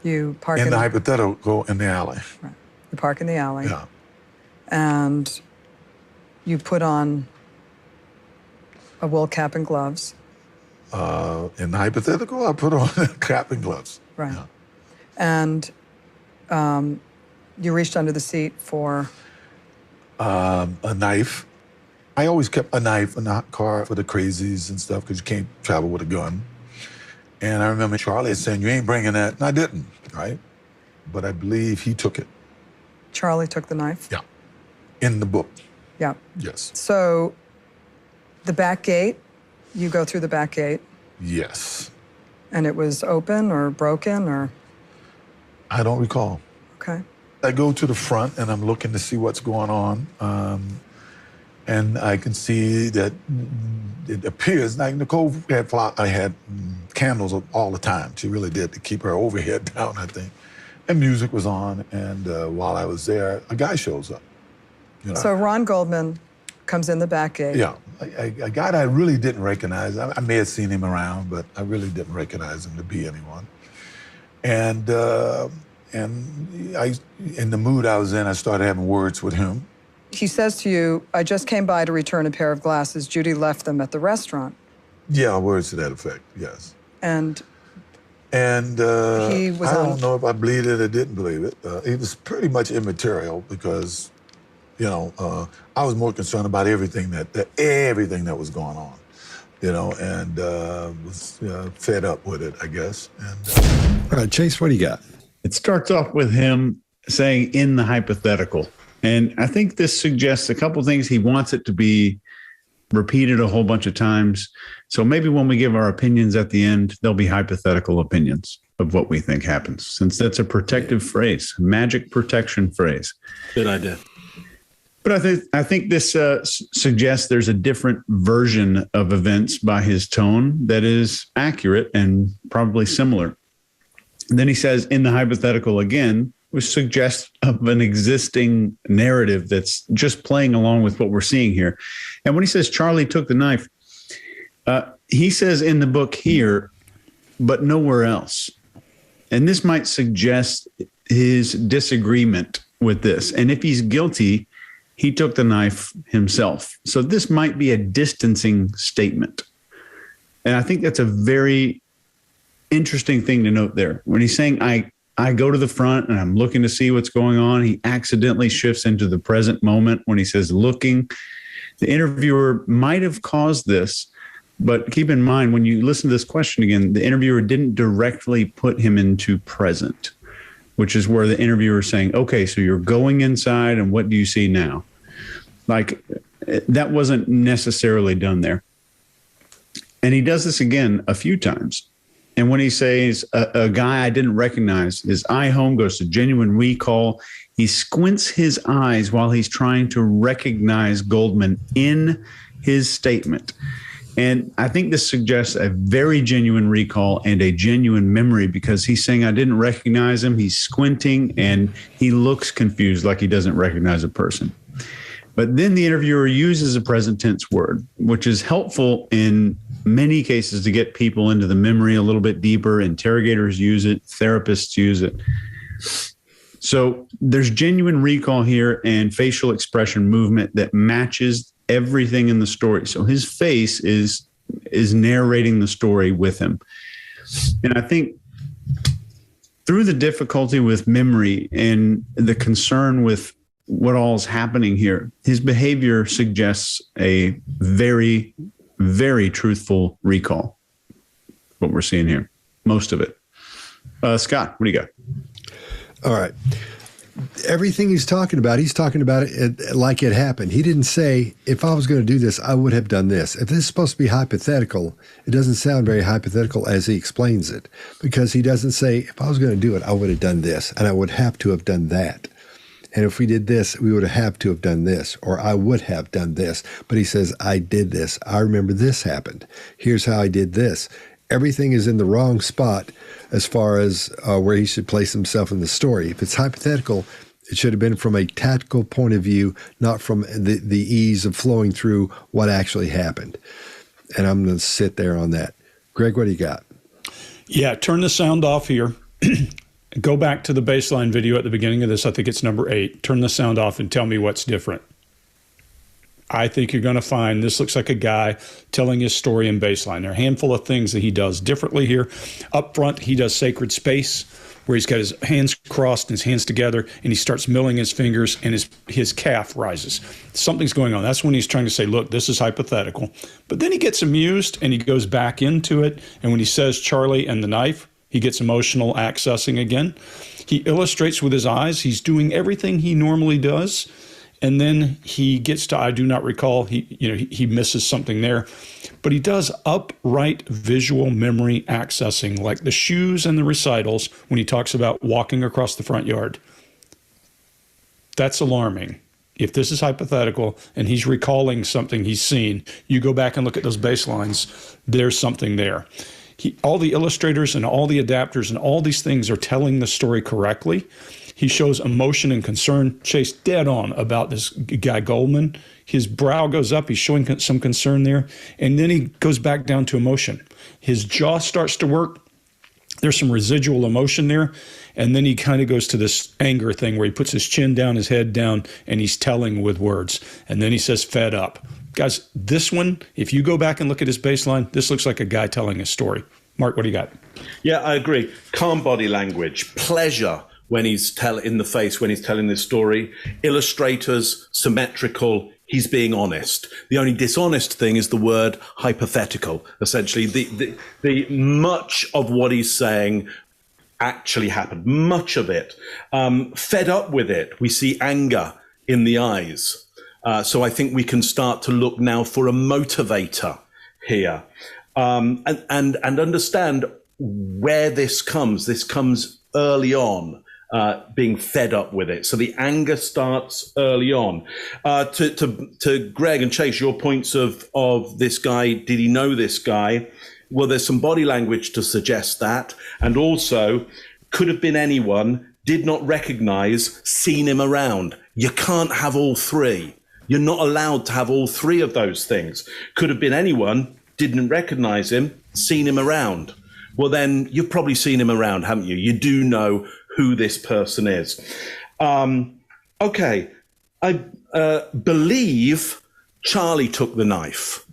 You park in the hypothetical in the alley. Right. You park in the alley. Yeah. And you put on a wool cap and gloves. In the hypothetical, I put on a cap and gloves. Right. Yeah. And you reached under the seat for? A knife. I always kept a knife in the car for the crazies and stuff because you can't travel with a gun. And I remember Charlie saying, "You ain't bringing that." And I didn't, right? But I believe he took it. Charlie took the knife? Yeah. In the book. Yeah. Yes. So the back gate, you go through the back gate? Yes. And it was open or broken or? I don't recall. Okay. I go to the front and I'm looking to see what's going on. And I can see that it appears like Nicole had candles all the time. She really did, to keep her overhead down, I think. And music was on, and while I was there, a guy shows up. You know? So Ron Goldman comes in the back gate. Yeah, a guy that I really didn't recognize. I may have seen him around, but I really didn't recognize him to be anyone. And in the mood I was in, I started having words with him. He says to you, "I just came by to return a pair of glasses. Judy left them at the restaurant." Yeah, words to that effect, yes. And he was I don't know if I believed it or didn't believe it. It was pretty much immaterial because, you know, I was more concerned about everything that was going on, you know, and was fed up with it, I guess. And all right, Chase, what do you got? It starts off with him saying "in the hypothetical." And I think this suggests a couple things. He wants it to be repeated a whole bunch of times. So maybe when we give our opinions at the end, there'll be hypothetical opinions of what we think happens, since that's a protective phrase, magic protection phrase. Good idea. But I think this suggests there's a different version of events by his tone that is accurate and probably similar. And then he says "in the hypothetical" again, which suggests of an existing narrative that's just playing along with what we're seeing here. And when he says Charlie took the knife, he says in the book here, but nowhere else. And this might suggest his disagreement with this. And if he's guilty, he took the knife himself. So this might be a distancing statement. And I think that's a very interesting thing to note there. When he's saying, I go to the front and I'm looking to see what's going on, he accidentally shifts into the present moment when he says looking. The interviewer might have caused this, but keep in mind, when you listen to this question again, the interviewer didn't directly put him into present, which is where the interviewer is saying, "Okay, so you're going inside and what do you see now?" Like, that wasn't necessarily done there. And he does this again a few times. And when he says a guy I didn't recognize, his eye home goes to genuine recall. He squints his eyes while he's trying to recognize Goldman in his statement. And I think this suggests a very genuine recall and a genuine memory, because he's saying, I didn't recognize him. He's squinting and he looks confused, like he doesn't recognize a person. But then the interviewer uses a present tense word, which is helpful in many cases to get people into the memory a little bit deeper. Interrogators use it, therapists use it. So there's genuine recall here and facial expression movement that matches everything in the story. So his face is narrating the story with him. And I think through the difficulty with memory and the concern with what all is happening here, his behavior suggests a very, very truthful recall. What we're seeing here, most of it. Scott, what do you got? All right. Everything he's talking about it like it happened. He didn't say, if I was going to do this, I would have done this. If this is supposed to be hypothetical, it doesn't sound very hypothetical as he explains it, because he doesn't say, if I was going to do it, I would have done this, and I would have to have done that. And if we did this, we would have to have done this, or I would have done this. But he says, I did this. I remember this happened. Here's how I did this. Everything is in the wrong spot as far as where he should place himself in the story. If it's hypothetical, it should have been from a tactical point of view, not from the ease of flowing through what actually happened. And I'm going to sit there on that. Greg, what do you got? Yeah, turn the sound off here. Go back to the baseline video at the beginning of this. I think it's number 8. Turn the sound off and tell me what's different. I think you're going to find this looks like a guy telling his story in baseline. There are a handful of things that he does differently here. Up front, he does sacred space, where he's got his hands crossed and his hands together, and he starts milling his fingers, and his calf rises. Something's going on. That's when he's trying to say, look, this is hypothetical. But then he gets amused, and he goes back into it. And when he says Charlie and the knife, he gets emotional accessing again. He illustrates with his eyes. He's doing everything he normally does. And then he gets to, I do not recall, he misses something there. But he does upright visual memory accessing, like the shoes and the recitals when he talks about walking across the front yard. That's alarming. If this is hypothetical and he's recalling something he's seen, you go back and look at those baselines, there's something there. All the illustrators and all the adapters and all these things are telling the story correctly. He shows emotion and concern. Chase dead on about this guy Goldman. His brow goes up. He's showing some concern there. And then he goes back down to emotion. His jaw starts to work. There's some residual emotion there. And then he kind of goes to this anger thing where he puts his chin down, his head down, and he's telling with words. And then he says, fed up. Guys, this one, if you go back and look at his baseline, this looks like a guy telling a story. Mark, what do you got? Yeah, I agree. Calm body language, pleasure when he's in the face when he's telling this story. Illustrators, symmetrical. He's being honest. The only dishonest thing is the word hypothetical. Essentially, the much of what he's saying actually happened. Much of it. Fed up with it. We see anger in the eyes. So I think we can start to look now for a motivator here, and understand where this comes. This comes early on, being fed up with it. So the anger starts early on. To Greg and Chase, your points of this guy. Did he know this guy? Well, there's some body language to suggest that, and also could have been anyone. Did not recognize. Seen him around. You can't have all three. You're not allowed to have all three of those things. Could have been anyone, didn't recognize him, seen him around. Well, then you've probably seen him around, haven't you? You do know who this person is. Okay, I believe Charlie took the knife.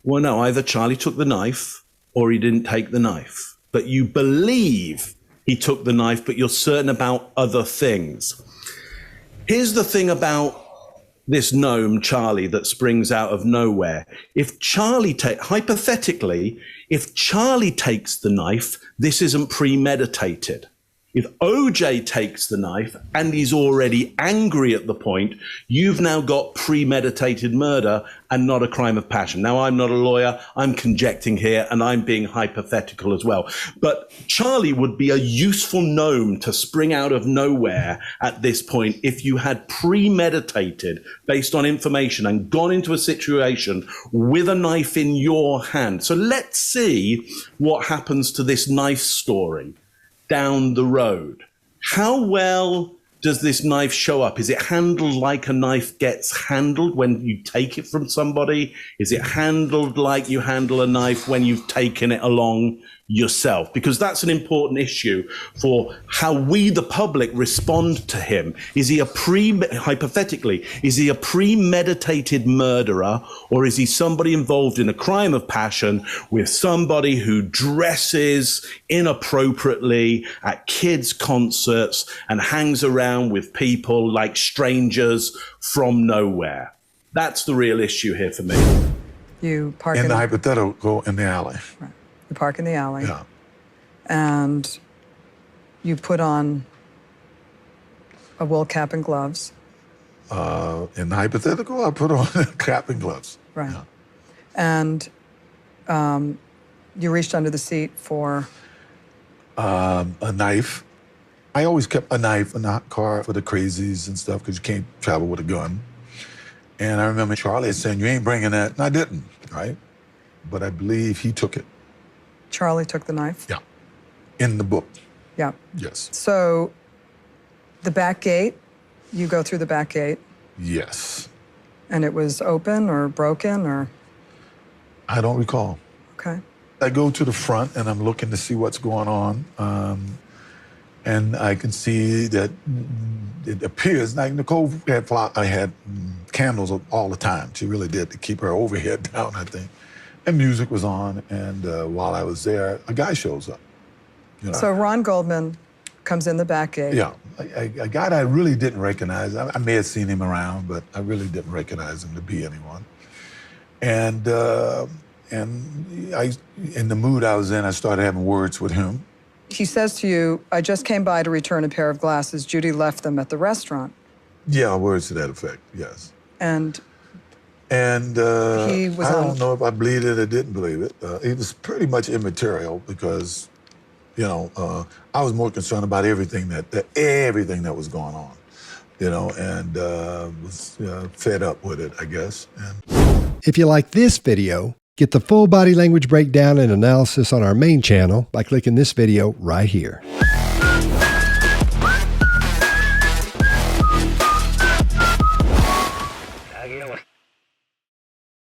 Well, no, either Charlie took the knife or he didn't take the knife. But you believe he took the knife, but you're certain about other things. Here's the thing about this gnome, Charlie, that springs out of nowhere. If Charlie hypothetically, if Charlie takes the knife, this isn't premeditated. If OJ takes the knife and he's already angry at the point, you've now got premeditated murder and not a crime of passion. Now, I'm not a lawyer. I'm conjecturing here and I'm being hypothetical as well. But Charlie would be a useful gnome to spring out of nowhere at this point if you had premeditated based on information and gone into a situation with a knife in your hand. So let's see what happens to this knife story down the road. How well does this knife show up? Is it handled like a knife gets handled when you take it from somebody? Is it handled like you handle a knife when you've taken it along yourself? Because that's an important issue for how we, the public, respond to him. Is he hypothetically, is he a premeditated murderer, or is he somebody involved in a crime of passion with somebody who dresses inappropriately at kids' concerts and hangs around with people like strangers from nowhere? That's the real issue here for me. You park in the hypothetical in the alley. Right. You park in the alley. Yeah. And you put on a wool cap and gloves. In the hypothetical, I put on a cap and gloves. Right. Yeah. And you reached under the seat for? A knife. I always kept a knife in the car for the crazies and stuff because you can't travel with a gun. And I remember Charlie saying, you ain't bringing that. And I didn't, right? But I believe he took it. Charlie took the knife? Yeah. In the book. Yeah. Yes. So the back gate, you go through the back gate? Yes. And it was open or broken or? I don't recall. Okay. I go to the front and I'm looking to see what's going on. And I can see that it appears like Nicole had candles all the time. She really did, to keep her overhead down, I think. And music was on, and while I was there, a guy shows up. You know. So Ron Goldman comes in the back gate. Yeah, a guy that I really didn't recognize. I may have seen him around, but I really didn't recognize him to be anyone. And in the mood I was in, I started having words with him. He says to you, I just came by to return a pair of glasses. Judy left them at the restaurant. Yeah, words to that effect, yes. And he was I don't know if I believed it or didn't believe it. It was pretty much immaterial because, you know, I was more concerned about everything that was going on, you know, and was fed up with it, I guess. And If you like this video, get the full body language breakdown and analysis on our main channel by clicking this video right here.